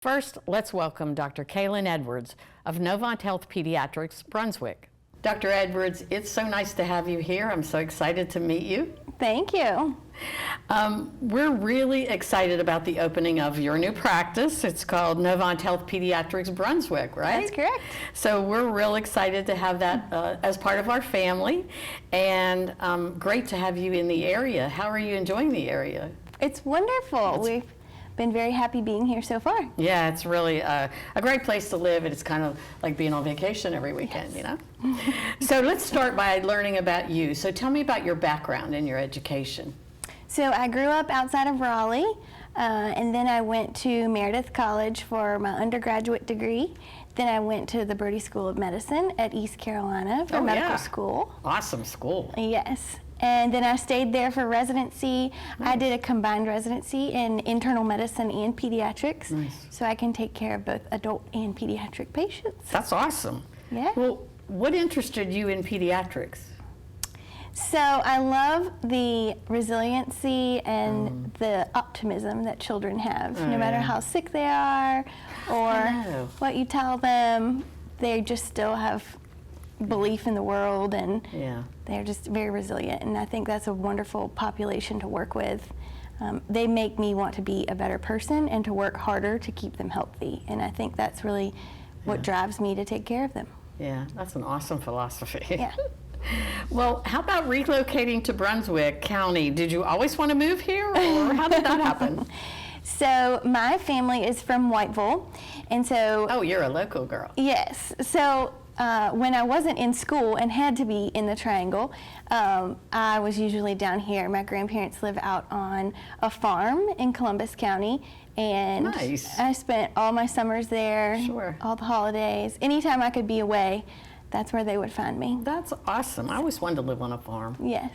First, let's welcome Dr. Kaylan Edwards of Novant Health Pediatrics, Brunswick. Dr. Edwards, it's so nice to have you here. I'm so excited to meet you. Thank you. We're really excited about the opening of your new practice. It's called Novant Health Pediatrics, Brunswick, right? That's correct. So we're real excited to have that as part of our family, and great to have you in the area. How are you enjoying the area? It's wonderful. We've been very happy being here so far. Yeah, it's really a great place to live, and it's kind of like being on vacation every weekend, you know? So let's start by learning about you. So tell me about your background and your education. So I grew up outside of Raleigh, and then I went to Meredith College for my undergraduate degree. Then I went to the Brody School of Medicine at East Carolina for medical school. Awesome school. Yes. And then I stayed there for residency. Nice. I did a combined residency in internal medicine and pediatrics. Nice. So I can take care of both adult and pediatric patients. That's awesome. Yeah. Well, what interested you in pediatrics? So I love the resiliency and the optimism that children have. No matter how sick they are or what you tell them, they just still have belief in the world, and they're just very resilient, and I think that's a wonderful population to work with. They make me want to be a better person and to work harder to keep them healthy, and I think that's really what drives me to take care of them. Yeah, that's an awesome philosophy. Yeah. Well, how about relocating to Brunswick County? Did you always want to move here, or how did that happen? So my family is from Whiteville, and so... Oh, you're a local girl. Yes. So when I wasn't in school and had to be in the Triangle, I was usually down here. My grandparents live out on a farm in Columbus County, and I spent all my summers there, all the holidays. Anytime I could be away, that's where they would find me. That's awesome. I always wanted to live on a farm. Yes.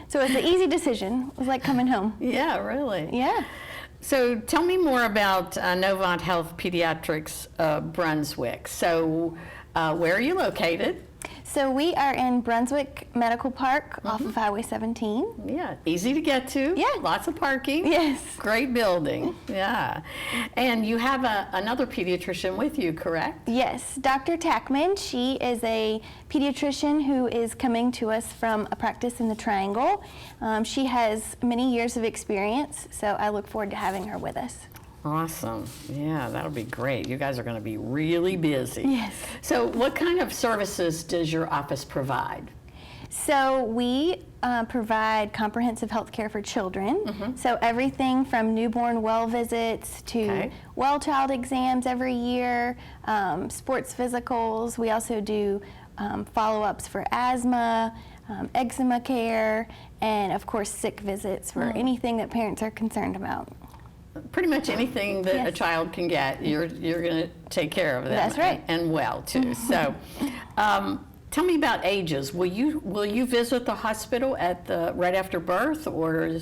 So it's an easy decision. It was like coming home. Yeah, really. Yeah. So tell me more about Novant Health Pediatrics Brunswick. So where are you located? So we are in Brunswick Medical Park off of Highway 17. Yeah, easy to get to. Yeah. Lots of parking. Yes. Great building. Yeah. And you have another pediatrician with you, correct? Yes, Dr. Tackman. She is a pediatrician who is coming to us from a practice in the Triangle. She has many years of experience, so I look forward to having her with us. Awesome. Yeah, that'll be great. You guys are going to be really busy. Yes. So what kind of services does your office provide? So we provide comprehensive health care for children. So everything from newborn well visits to well child exams every year, sports physicals. We also do follow-ups for asthma, eczema care, and of course sick visits for anything that parents are concerned about. Pretty much anything that a child can get, you're going to take care of them. That's right. And well, too. So tell me about ages. Will you visit the hospital right after birth, or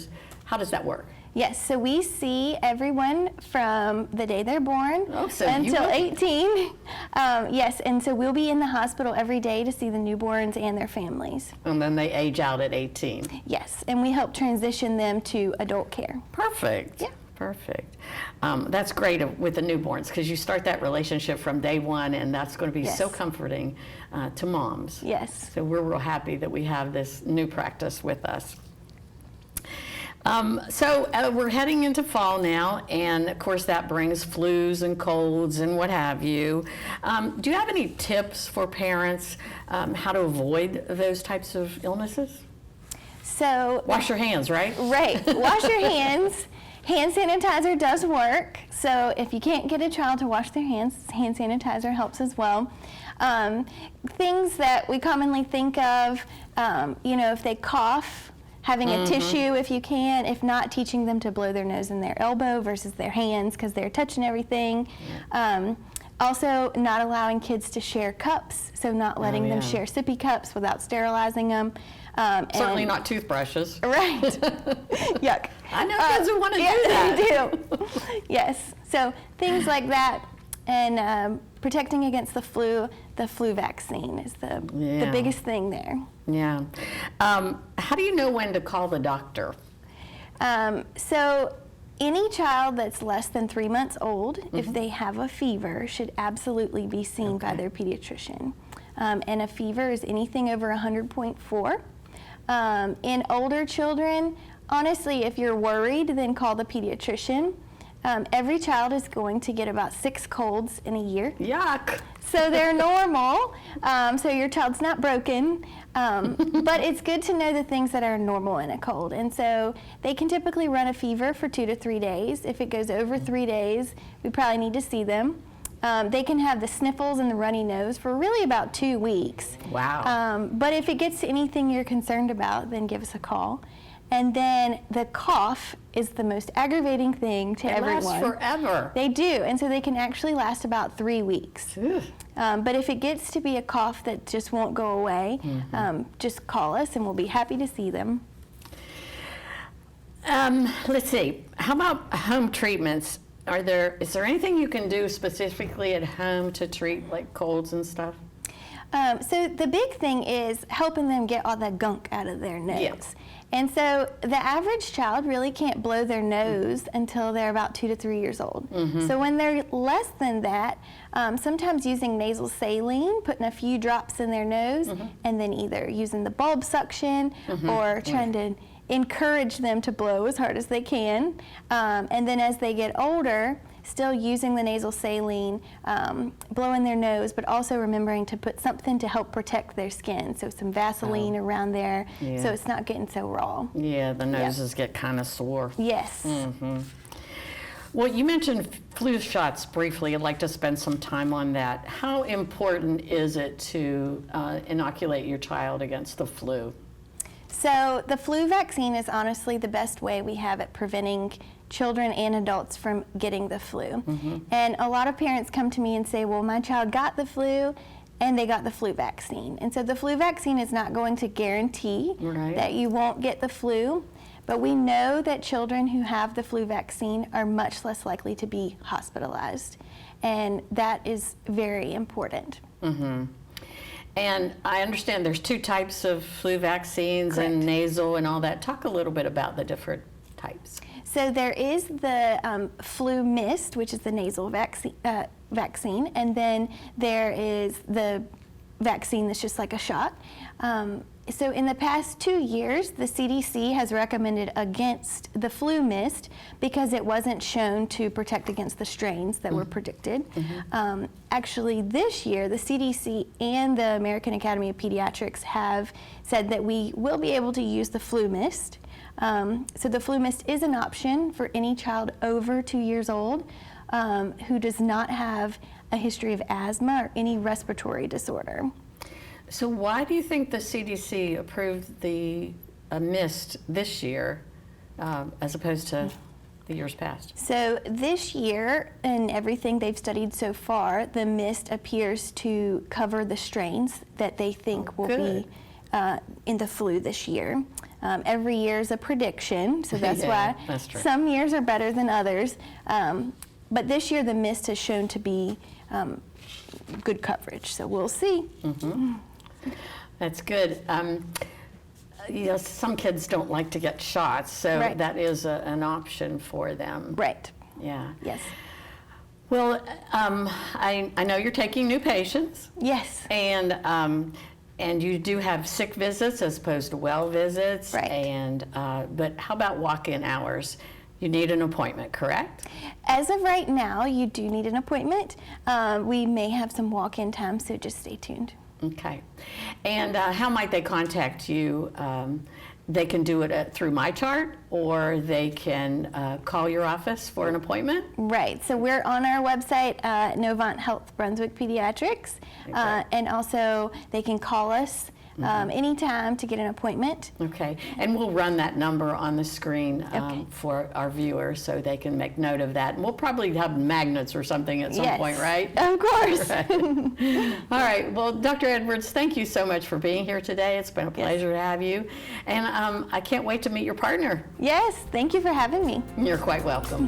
how does that work? Yes, so we see everyone from the day they're born until 18. Yes, and so we'll be in the hospital every day to see the newborns and their families. And then they age out at 18. Yes, and we help transition them to adult care. Perfect. Yeah. Perfect. That's great with the newborns, because you start that relationship from day one, and that's going to be so comforting to moms. Yes. So we're real happy that we have this new practice with us. So we're heading into fall now, and of course that brings flus and colds and what have you. Do you have any tips for parents how to avoid those types of illnesses? So wash your hands, right? Right. Wash your hands. Hand sanitizer does work, so if you can't get a child to wash their hands, hand sanitizer helps as well. Things that we commonly think of, if they cough, having a tissue if you can. If not, teaching them to blow their nose in their elbow versus their hands, because they're touching everything. Also, not allowing kids to share cups, so not letting them share sippy cups without sterilizing them. Certainly not toothbrushes. Right. Yuck. I know kids who want to do that. They do. Yes. So things like that, and protecting against the flu vaccine is the biggest thing there. Yeah. How do you know when to call the doctor? So Any child that's less than 3 months old, if they have a fever, should absolutely be seen by their pediatrician. And a fever is anything over 100.4. In older children, honestly, if you're worried, then call the pediatrician. Every child is going to get about 6 colds in a year. Yuck. So they're normal, so your child's not broken, but it's good to know the things that are normal in a cold. And so they can typically run a fever for 2 to 3 days. If it goes over 3 days, we probably need to see them. They can have the sniffles and the runny nose for really about 2 weeks. Wow. But if it gets to anything you're concerned about, then give us a call. And then the cough is the most aggravating thing to everyone. They last forever. They do, and so they can actually last about 3 weeks. But if it gets to be a cough that just won't go away, just call us and we'll be happy to see them. Let's see. How about home treatments? Is there anything you can do specifically at home to treat like colds and stuff? So the big thing is helping them get all that gunk out of their nose. Yeah. And so the average child really can't blow their nose until they're about 2 to 3 years old. So when they're less than that, sometimes using nasal saline, putting a few drops in their nose, and then either using the bulb suction or trying to encourage them to blow as hard as they can. And then as they get older, still using the nasal saline, blowing their nose, but also remembering to put something to help protect their skin. So some Vaseline around there, so it's not getting so raw. Yeah, the noses get kind of sore. Yes. Well, you mentioned flu shots briefly. I'd like to spend some time on that. How important is it to inoculate your child against the flu? So the flu vaccine is honestly the best way we have at preventing children and adults from getting the flu. And a lot of parents come to me and say, well, my child got the flu and they got the flu vaccine. And so the flu vaccine is not going to guarantee that you won't get the flu, but we know that children who have the flu vaccine are much less likely to be hospitalized. And that is very important. And I understand there's 2 types of flu vaccines and nasal and all that. Talk a little bit about the different types. So there is the flu mist, which is the nasal vaccine, and then there is the vaccine that's just like a shot. So in the past 2 years, the CDC has recommended against the flu mist because it wasn't shown to protect against the strains that were predicted. Actually, this year, the CDC and the American Academy of Pediatrics have said that we will be able to use the flu mist. So the flu mist is an option for any child over 2 years old who does not have a history of asthma or any respiratory disorder. So why do you think the CDC approved the mist this year as opposed to the years past? So this year, and everything they've studied so far, the mist appears to cover the strains that they think will be in the flu this year. Every year is a prediction, so that's why some years are better than others. But this year, the mist has shown to be good coverage, so we'll see. That's good. You know, some kids don't like to get shots, so that is an option for them. Right. Yeah. Yes. Well, I know you're taking new patients. Yes. And you do have sick visits as opposed to well visits. Right. And but how about walk-in hours? You need an appointment, correct? As of right now, you do need an appointment. We may have some walk-in time, so just stay tuned. Okay. And how might they contact you? They can do it through MyChart, or they can call your office for an appointment? Right. So we're on our website, Novant Health Brunswick Pediatrics, and also they can call us anytime to get an appointment. Okay. And we'll run that number on the screen for our viewers so they can make note of that. And we'll probably have magnets or something at some point, right? Of course. Right. All right. Well, Dr. Edwards, thank you so much for being here today. It's been a pleasure to have you. And I can't wait to meet your partner. Yes. Thank you for having me. You're quite welcome.